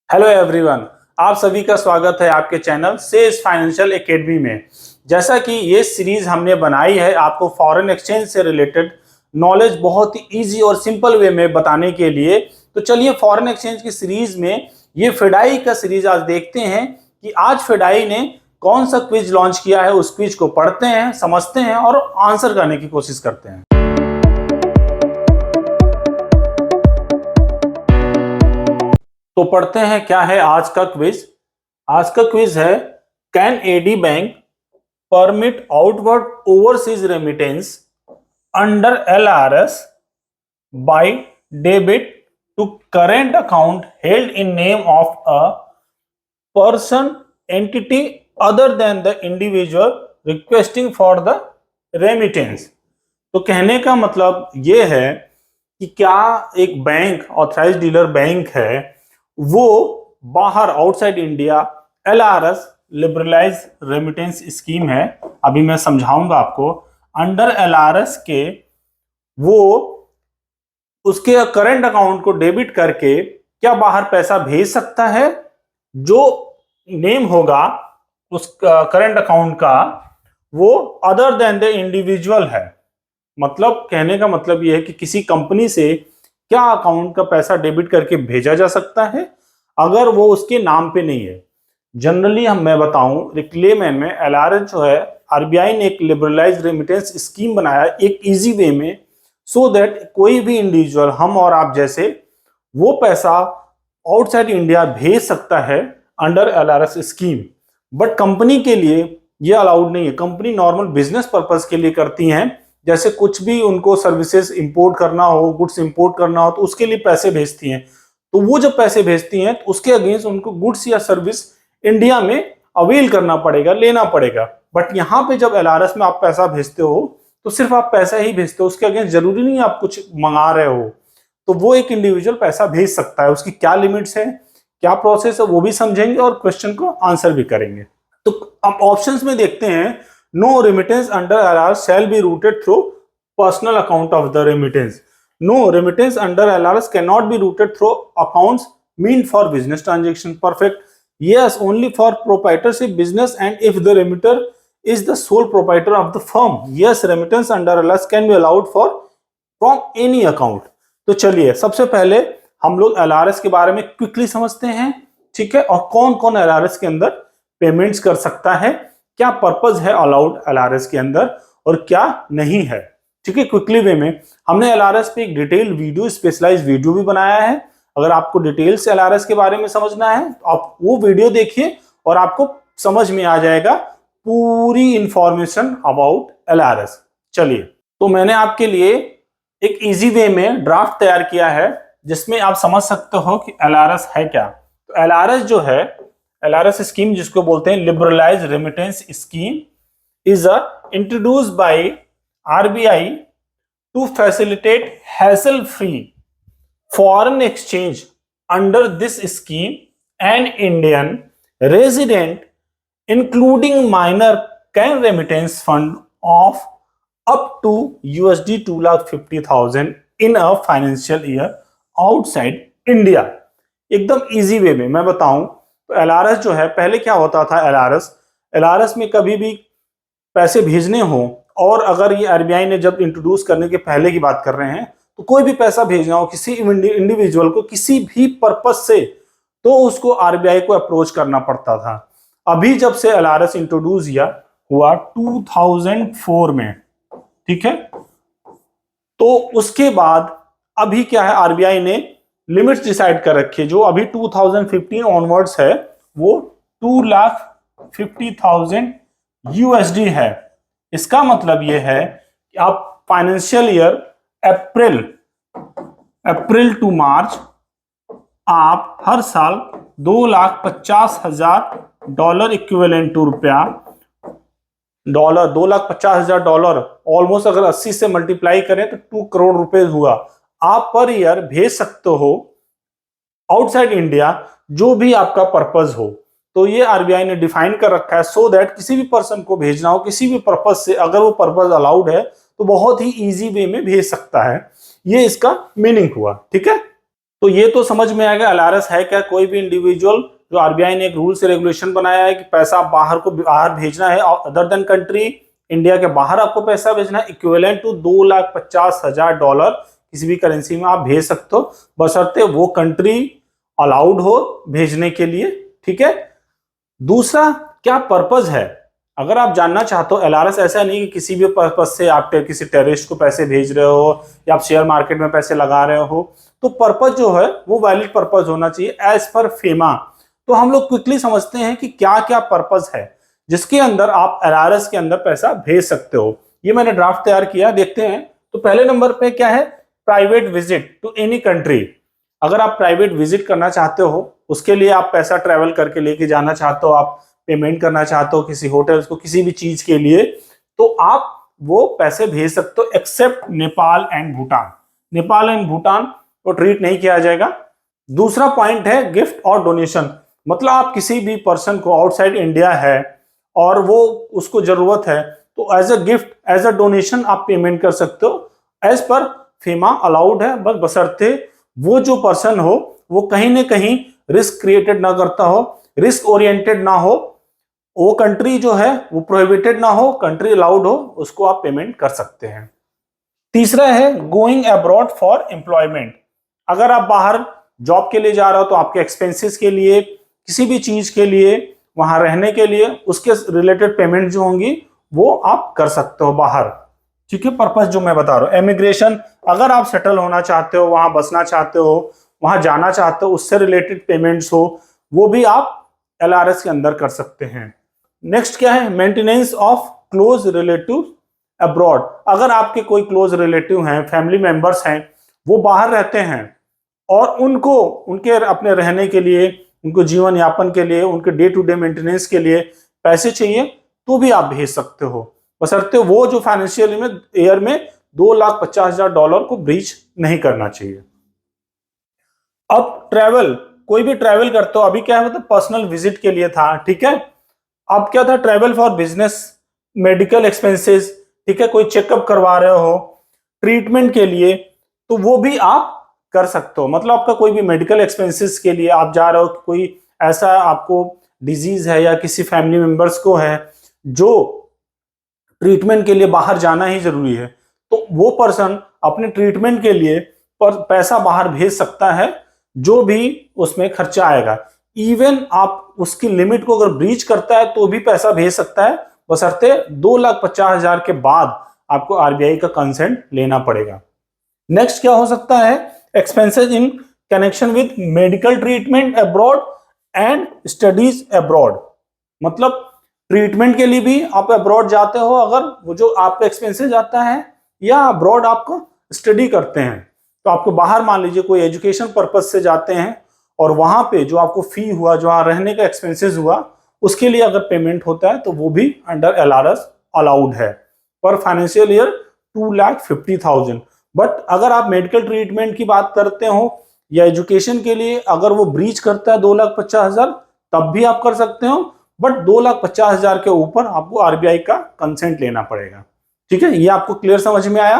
Hello everyone, आप सभी का स्वागत है आपके चैनल सेज फाइनेंशियल एकेडमी में। जैसा कि ये सीरीज हमने बनाई है आपको फॉरेन एक्सचेंज से रिलेटेड नॉलेज बहुत ही इजी और सिंपल वे में बताने के लिए। तो चलिए फॉरेन एक्सचेंज की सीरीज में ये फेडाई का सीरीज आज देखते हैं कि आज फेडाई ने कौन सा क्विज लॉन्च किया है। उस क्विज को पढ़ते हैं, समझते हैं और आंसर करने की कोशिश करते हैं। तो पढ़ते हैं क्या है आज का क्विज। आज का क्विज है, can AD bank permit outward overseas remittance under LRS by debit to current account held in name of a person entity other than the individual requesting for the remittance. तो कहने का मतलब यह है कि क्या एक बैंक, ऑथराइज्ड डीलर बैंक है, वो बाहर outside India LRS liberalise remittance scheme है, अभी मैं समझाऊंगा आपको। अंडर एलआरएस के वो उसके करंट अकाउंट को डेबिट करके क्या बाहर पैसा भेज सकता है। जो नेम होगा उस करंट अकाउंट का वो अदर देन द इंडिविजुअल है। मतलब कहने का मतलब यह है कि किसी कंपनी से क्या अकाउंट का पैसा डेबिट करके भेजा जा सकता है अगर वो उसके नाम पे नहीं है। जनरली मैं बताऊं, रिक्लेमैन में एलआरएस जो है, आरबीआई ने एक लिबरलाइज्ड रेमिटेंस स्कीम बनाया एक इजी वे में, सो दैट कोई भी इंडिविजुअल, हम और आप जैसे, वो पैसा आउटसाइड इंडिया भेज सकता है under LRS scheme. But company के लिए ये अलाउड नहीं है। कंपनी नॉर्मल बिजनेस पर्पज के लिए करती हैं, जैसे कुछ भी उनको सर्विसेज इंपोर्ट करना हो, गुड्स इंपोर्ट करना हो, तो उसके लिए पैसे भेजती हैं। तो वो जब पैसे भेजती हैं तो उसके अगेंस्ट उनको गुड्स या सर्विस इंडिया में अवेल करना पड़ेगा, लेना पड़ेगा। बट यहाँ पे जब एलआरएस में आप पैसा भेजते हो तो सिर्फ आप पैसा ही भेजते हो, उसके अगेंस्ट जरूरी नहीं आप कुछ मंगा रहे हो। तो वो एक इंडिविजुअल पैसा भेज सकता है। उसकी क्या लिमिट्स है, क्या प्रोसेस है, वो भी समझेंगे और क्वेश्चन को आंसर भी करेंगे। तो अब ऑप्शंस में देखते हैं। No remittance under LRS shall be routed through personal account of the remittance. No, remittance under LRS cannot be routed through accounts meant for business transaction. Perfect. Yes, only for proprietorship business and if the remitter is the sole proprietor of the firm. Yes, remittance under LRS can be allowed for from any account. तो चलिए सबसे पहले हम लोग LRS के बारे में quickly समझते हैं, ठीक है, और कौन कौन LRS के अंदर पेमेंट्स कर सकता है, क्या पर्पज है अलाउड LRS के अंदर और क्या नहीं है। ठीक है, क्विकली वे में हमने एलआरएस पे एक डिटेल वीडियो, स्पेशलाइज वीडियो भी बनाया है। अगर आपको डिटेल से एलआरएस के बारे में समझना है तो आप वो वीडियो देखिए और आपको समझ में आ जाएगा पूरी इंफॉर्मेशन अबाउट एलआरएस। चलिए, तो मैंने आपके लिए एक इजी वे में ड्राफ्ट तैयार किया है जिसमें आप समझ सकते हो कि एलआरएस है क्या। तो एलआरएस जो है, एलआरएस स्कीम जिसको बोलते हैं liberalised remittance scheme, is introduced by RBI to facilitate hassle-free foreign exchange. Under this scheme, an Indian resident, including minor, can remittance fund of up to USD 2,50,000 in a financial year outside India. एकदम easy way में मैं बताऊं तो LRS जो है, पहले क्या होता था, एलआरएस में कभी भी पैसे भेजने हो, और अगर ये आरबीआई ने जब इंट्रोड्यूस करने के पहले की बात कर रहे हैं, तो कोई भी पैसा भेजना हो किसी इंडिविजुअल को किसी भी पर्पस से, तो उसको आरबीआई को अप्रोच करना पड़ता था। अभी जब से एलआरएस इंट्रोड्यूस हुआ 2004 में, ठीक है, तो उसके बाद अभी क्या है, आरबीआई ने लिमिट्स डिसाइड कर रखी है। जो अभी 2015 ऑनवर्ड्स है वो 2,50,000 यूएसडी है। इसका मतलब यह है कि आप फाइनेंशियल ईयर अप्रैल टू मार्च आप हर साल $2,50,000 इक्विवेलेंट टू रुपया, $2,50,000 ऑलमोस्ट, अगर 80 से मल्टीप्लाई करें तो 2 करोड़ रुपए हुआ, आप पर ईयर भेज सकते हो आउटसाइड इंडिया, जो भी आपका पर्पज हो। तो ये आरबीआई ने डिफाइन कर रखा है सो दैट किसी भी पर्सन को भेजना हो किसी भी पर्पज से, अगर वो पर्पज अलाउड है तो बहुत ही इजी वे में भेज सकता है। ये इसका मीनिंग हुआ, ठीक है। तो ये तो समझ में आएगा एलआरएस है क्या। कोई भी इंडिविजुअल, जो आरबीआई ने एक रूल से रेगुलेशन बनाया है कि पैसा बाहर भेजना है अदर देन कंट्री, इंडिया के बाहर आपको पैसा भेजना है, इक्विवेलेंट टू $2,50,000 किसी भी करेंसी में आप भेज सकते हो, बशर्ते वो कंट्री अलाउड हो भेजने के लिए। ठीक है। दूसरा, क्या पर्पज है। अगर आप जानना चाहते हो, एलआरएस ऐसा नहीं कि किसी भी पर्पज से आप किसी टेररिस्ट को पैसे भेज रहे हो या आप शेयर मार्केट में पैसे लगा रहे हो, तो पर्पज जो है वो वैलिड पर्पज होना चाहिए एज पर फेमा। तो हम लोग क्विकली समझते हैं कि क्या क्या पर्पज है जिसके अंदर आप एलआरएस के अंदर पैसा भेज सकते हो। ये मैंने ड्राफ्ट तैयार किया, देखते हैं। तो पहले नंबर पे क्या है, private visit to any country. अगर आप प्राइवेट विजिट करना चाहते हो, उसके लिए आप पैसा ट्रेवल करके लेके जाना चाहते हो, आप पेमेंट करना चाहते हो किसी होटल को, किसी भी चीज के लिए, तो आप वो पैसे भेज सकते हो, except Nepal and Bhutan. Nepal and Bhutan को ट्रीट नहीं किया जाएगा। दूसरा पॉइंट है गिफ्ट और डोनेशन। मतलब आप किसी भी पर्सन को आउटसाइड इंडिया है और वो उसको जरूरत है, तो as a gift, as a donation आप पेमेंट कर सकते हो। एज पर फेमा अलाउड है, बस बशर्ते वो जो पर्सन हो वो कहीं ना कहीं रिस्क क्रिएटेड ना करता हो, रिस्क ओरिएंटेड ना हो, वो कंट्री जो है वो प्रोहिबिटेड ना हो, कंट्री अलाउड हो, उसको आप पेमेंट कर सकते हैं। तीसरा है गोइंग अब्रॉड फॉर एम्प्लॉयमेंट। अगर आप बाहर जॉब के लिए जा रहे हो तो आपके एक्सपेंसेस के लिए, किसी भी चीज के लिए, वहां रहने के लिए, उसके रिलेटेड पेमेंट जो होंगी वो आप कर सकते हो बाहर। ठीक है, पर्पस जो मैं बता रहा हूँ। इमिग्रेशन, अगर आप सेटल होना चाहते हो, वहां बसना चाहते हो, वहां जाना चाहते हो, उससे रिलेटेड पेमेंट्स हो, वो भी आप एलआरएस के अंदर कर सकते हैं। नेक्स्ट क्या है, maintenance of close relative abroad. अगर आपके कोई क्लोज रिलेटिव हैं, फैमिली मेंबर्स हैं, वो बाहर रहते हैं और उनको उनके अपने रहने के लिए, उनको जीवन यापन के लिए, उनके डे टू डे मेंटेनेंस के लिए पैसे चाहिए, तो भी आप भेज सकते हो, बशर्ते वो जो फाइनेंशियल में ईयर में $2,50,000 को ब्रीच नहीं करना चाहिए। अब ट्रैवल, कोई भी ट्रैवल करते हो, अभी क्या है, मतलब पर्सनल विजिट के लिए था, ठीक है। अब क्या था, travel for business, medical expenses, ठीक है, कोई चेकअप करवा रहे हो, ट्रीटमेंट के लिए, तो वो भी आप कर सकते हो। मतलब आपका कोई भी मेडिकल एक्सपेंसेस के लिए आप जा रहे हो, कोई ऐसा आपको डिजीज है या किसी फैमिली मेंबर्स को है जो ट्रीटमेंट के लिए बाहर जाना ही जरूरी है, तो वो पर्सन अपने ट्रीटमेंट के लिए पैसा बाहर भेज सकता है, जो भी उसमें खर्चा आएगा। इवन आप उसकी लिमिट को अगर ब्रीच करता है तो भी पैसा भेज सकता है, बशर्ते 2,50,000 के बाद आपको आरबीआई का कंसेंट लेना पड़ेगा। नेक्स्ट क्या हो सकता है, expenses in connection with medical treatment abroad and studies abroad. मतलब ट्रीटमेंट के लिए भी आप अब्रॉड जाते हो, अगर वो जो आपका एक्सपेंसेस जाता है, या अब्रॉड आपको स्टडी करते हैं, तो आपको बाहर मान लीजिए कोई एजुकेशन पर्पज से जाते हैं और वहां पे जो आपको फी हुआ, जो रहने का एक्सपेंसेस हुआ, उसके लिए अगर पेमेंट होता है तो वो भी अंडर एलआरएस अलाउड है पर फाइनेंशियल ईयर 2,50,000। बट अगर आप मेडिकल ट्रीटमेंट की बात करते हो या एजुकेशन के लिए, अगर वो ब्रीच करता है 2,50,000, तब भी आप कर सकते हो, बट 2,50,000 के ऊपर आपको आरबीआई का कंसेंट लेना पड़ेगा। ठीक है, ये आपको क्लियर समझ में आया।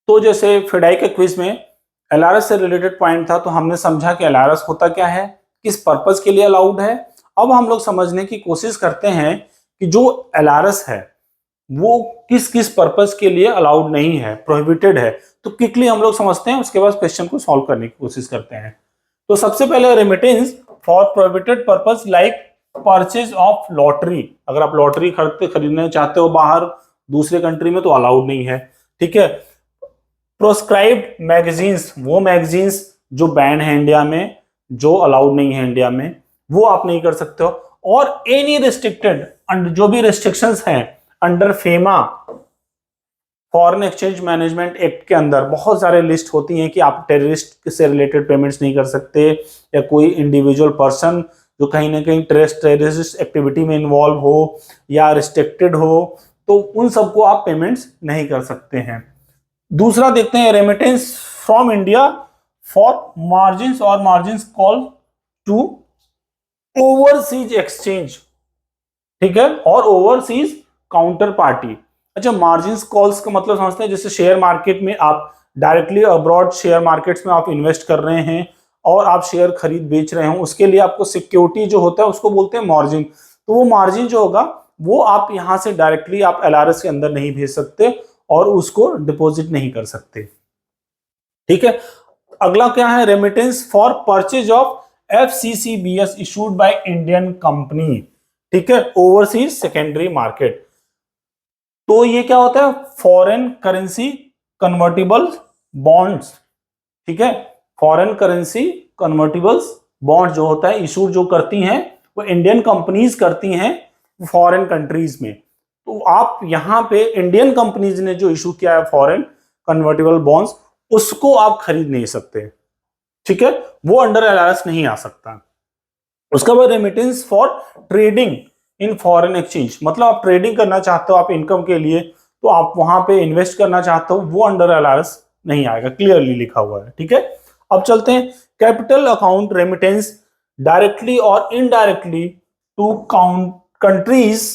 तो जैसे फिडाई के क्विज में एलआरएस से रिलेटेड पॉइंट था, तो हमने समझा कि एलआरएस होता क्या है, किस पर्पज के लिए अलाउड है। अब हम लोग समझने की कोशिश करते हैं कि जो एलआरएस है वो किस किस पर्पज के लिए अलाउड नहीं है, प्रोहिबिटेड है। तो क्विकली हम लोग समझते हैं, उसके बाद क्वेश्चन को सॉल्व करने की कोशिश करते हैं। तो सबसे पहले remittance for prohibited purpose like purchase of lottery. अगर आप लॉटरी खरीदने चाहते हो बाहर दूसरे कंट्री में, तो अलाउड नहीं है। ठीक है। प्रोस्क्राइब्ड मैगजीन्स, वो मैगजीन्स जो बैन है इंडिया में, जो अलाउड नहीं है इंडिया में, वो आप नहीं कर सकते हो। और एनी रिस्ट्रिक्टेड, जो भी रिस्ट्रिक्शंस हैं under FEMA, foreign exchange management act के अंदर बहुत सारे लिस्ट होती हैं कि आप टेररिस्ट से रिलेटेड पेमेंट्स नहीं कर सकते, या कोई इंडिविजुअल पर्सन जो कहीं ना कहीं टेररिस्ट एक्टिविटी में इन्वॉल्व हो या रिस्ट्रिक्टेड हो, तो उन सबको आप पेमेंट्स नहीं कर सकते हैं। दूसरा देखते हैं, remittance from India for margin और margin call to overseas exchange, ठीक है, और ओवरसीज काउंटर पार्टी। अच्छा, मार्जिन कॉल्स का मतलब समझते हैं, जैसे शेयर मार्केट में आप डायरेक्टली अब्रॉड शेयर मार्केट्स में आप इन्वेस्ट कर रहे हैं और आप शेयर खरीद बेच रहे हो, उसके लिए आपको सिक्योरिटी जो होता है उसको बोलते हैं मार्जिन। तो वो मार्जिन जो होगा वो आप यहां से डायरेक्टली आप एलआरएस के अंदर नहीं भेज सकते और उसको डिपॉजिट नहीं कर सकते। ठीक है, अगला क्या है, remittance for purchase of FCCBS issued by Indian company. ठीक है, ओवरसीज सेकेंडरी मार्केट। तो ये क्या होता है, फॉरेन करेंसी कन्वर्टिबल बॉन्ड्स। ठीक है, फॉरेन करेंसी कन्वर्टिबल्स बॉन्ड जो होता है इशू जो करती हैं वो इंडियन कंपनीज करती हैं फॉरेन कंट्रीज में। तो आप यहां पे इंडियन कंपनीज ने जो इशू किया है फॉरेन कन्वर्टिबल बॉन्ड्स, उसको आप खरीद नहीं सकते। ठीक है, वो अंडर एलआरएस नहीं आ सकता। उसका बाद remittance for trading in foreign exchange, मतलब आप ट्रेडिंग करना चाहते हो आप इनकम के लिए, तो आप वहां पे इन्वेस्ट करना चाहते हो, वो अंडर एलआरएस नहीं आएगा, क्लियरली लिखा हुआ है। ठीक है, अब चलते हैं कैपिटल अकाउंट रेमिटेंस डायरेक्टली और indirectly to count countries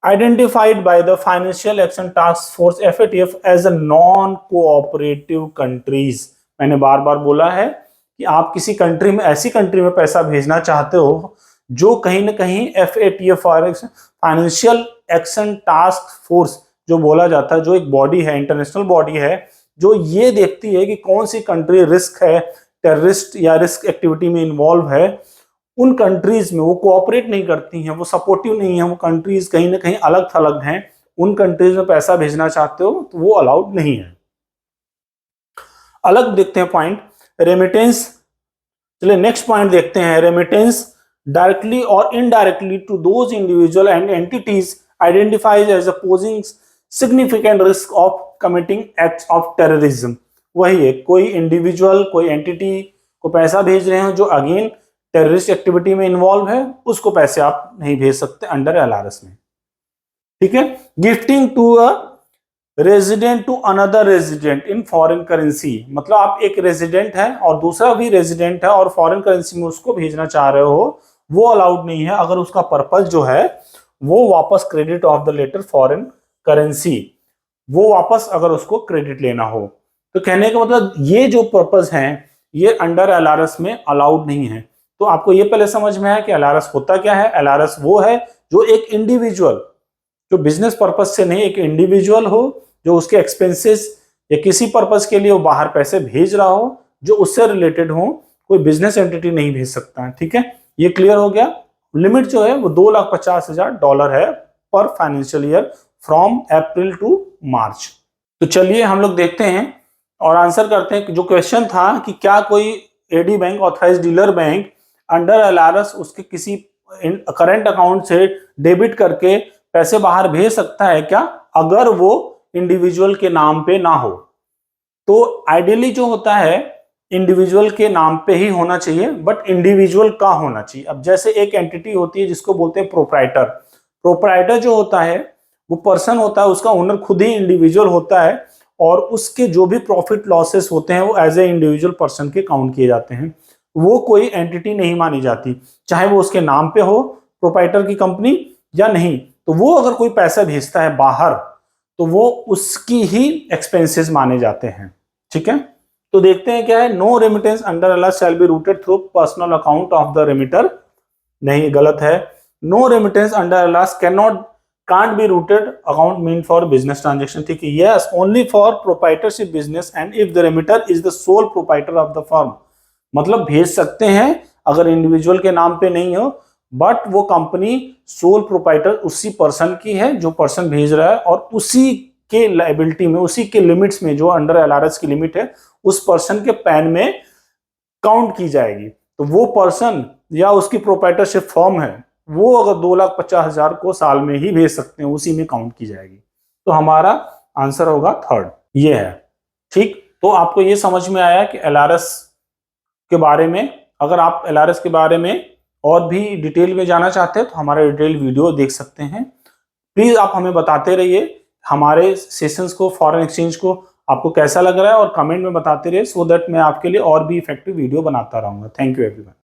identified by the Financial Action Task Force FATF as a non-cooperative countries। मैंने बार बार बोला है कि आप किसी कंट्री में, ऐसी कंट्री में पैसा भेजना चाहते हो जो कहीं ना कहीं FATF financial action task force जो बोला जाता है, जो एक बॉडी है, इंटरनेशनल बॉडी है, जो ये देखती है कि कौन सी कंट्री रिस्क है, टेररिस्ट या रिस्क एक्टिविटी में इन्वॉल्व है, उन कंट्रीज में वो कोऑपरेट नहीं करती हैं, वो सपोर्टिव नहीं है, वो कंट्रीज कहीं ना कहीं अलग थलग हैं, उन कंट्रीज में पैसा भेजना चाहते हो तो वो अलाउड नहीं है। अलग देखते हैं पॉइंट रेमिटेंस। चलिए नेक्स्ट पॉइंट देखते हैं, रेमिटेंस डायरेक्टली और indirectly to those individual and entities identified as posing significant risk of committing acts of terrorism. वही है, कोई इंडिविजुअल कोई एंटिटी को पैसा भेज रहे हैं जो अगेन टेररिस्ट एक्टिविटी में इन्वॉल्व है, उसको पैसे आप नहीं भेज सकते अंडर एलआरएस में। ठीक है, gifting to a resident to another resident in foreign currency, मतलब आप एक रेजिडेंट है और दूसरा भी रेजिडेंट है और फॉरेन करेंसी में उसको भेजना चाह रहे हो, वो अलाउड नहीं है अगर उसका पर्पस जो है वो वापस credit of the letter foreign currency, वो वापस अगर उसको क्रेडिट लेना हो। तो कहने का मतलब ये जो पर्पस है ये अंडर एलआरएस में अलाउड नहीं है। तो आपको ये पहले समझ में आया कि एलआरएस होता क्या है। एलआरएस वो है जो एक इंडिविजुअल, जो बिजनेस पर्पस से नहीं, एक इंडिविजुअल हो जो उसके एक्सपेंसेस या किसी पर्पस के लिए वो बाहर पैसे भेज रहा हो जो उससे रिलेटेड हो, कोई बिजनेस एंटिटी नहीं भेज सकता है। ठीक है, ये क्लियर हो गया। लिमिट जो है वो $2,50,000 है पर financial year from April to March. तो चलिए हम लोग देखते हैं और आंसर करते हैं। जो क्वेश्चन था कि क्या कोई AD bank authorized dealer bank under LRS उसके किसी करंट अकाउंट से डेबिट करके पैसे बाहर भेज सकता है क्या, अगर वो इंडिविजुअल के नाम पे ना हो। तो आइडियली जो होता है इंडिविजुअल के नाम पे ही होना चाहिए, बट इंडिविजुअल का होना चाहिए। अब जैसे एक एंटिटी होती है जिसको बोलते हैं प्रोप्राइटर। प्रोप्राइटर जो होता है वो पर्सन होता है, उसका ओनर खुद ही इंडिविजुअल होता है और उसके जो भी प्रॉफिट लॉसेस होते हैं वो एज ए इंडिविजुअल पर्सन के काउंट किए जाते हैं, वो कोई एंटिटी नहीं मानी जाती, चाहे वो उसके नाम पे हो प्रोप्राइटर की कंपनी या नहीं। तो वो अगर कोई पैसा भेजता है बाहर तो वो उसकी ही एक्सपेंसेस माने जाते हैं। ठीक है, तो देखते हैं क्या है। No remittance under LRS shall be routed through personal account of the remitter. नहीं, गलत है। No remittance under LRS can't be routed account meant for business transaction। ठीक है, yes only for proprietorship business and if the remitter is the sole proprietor of the firm। मतलब भेज सकते हैं अगर इंडिविजुअल के नाम पे नहीं हो, बट वो कंपनी सोल प्रोप्राइटर उसी पर्सन की है जो पर्सन भेज रहा है और उसी के लायबिलिटी में, उसी के लिमिट्स में, जो अंडर एलआरएस की लिमिट है उस पर्सन के पैन में काउंट की जाएगी। तो वो पर्सन या उसकी प्रोप्राइटरशिप फर्म है वो अगर 2,50,000 को साल में ही भेज सकते हैं, उसी में काउंट की जाएगी। तो हमारा आंसर होगा थर्ड, ये है। ठीक, तो आपको ये समझ में आया कि एलआरएस के बारे में, अगर आप एलआरएस के बारे में और भी डिटेल में जाना चाहते हैं तो हमारा डिटेल वीडियो देख सकते हैं। प्लीज आप हमें बताते रहिए हमारे सेशंस को, फॉरेन एक्सचेंज को आपको कैसा लग रहा है और कमेंट में बताते रहिए, सो दैट मैं आपके लिए और भी इफेक्टिव वीडियो बनाता रहूंगा। Thank you everyone.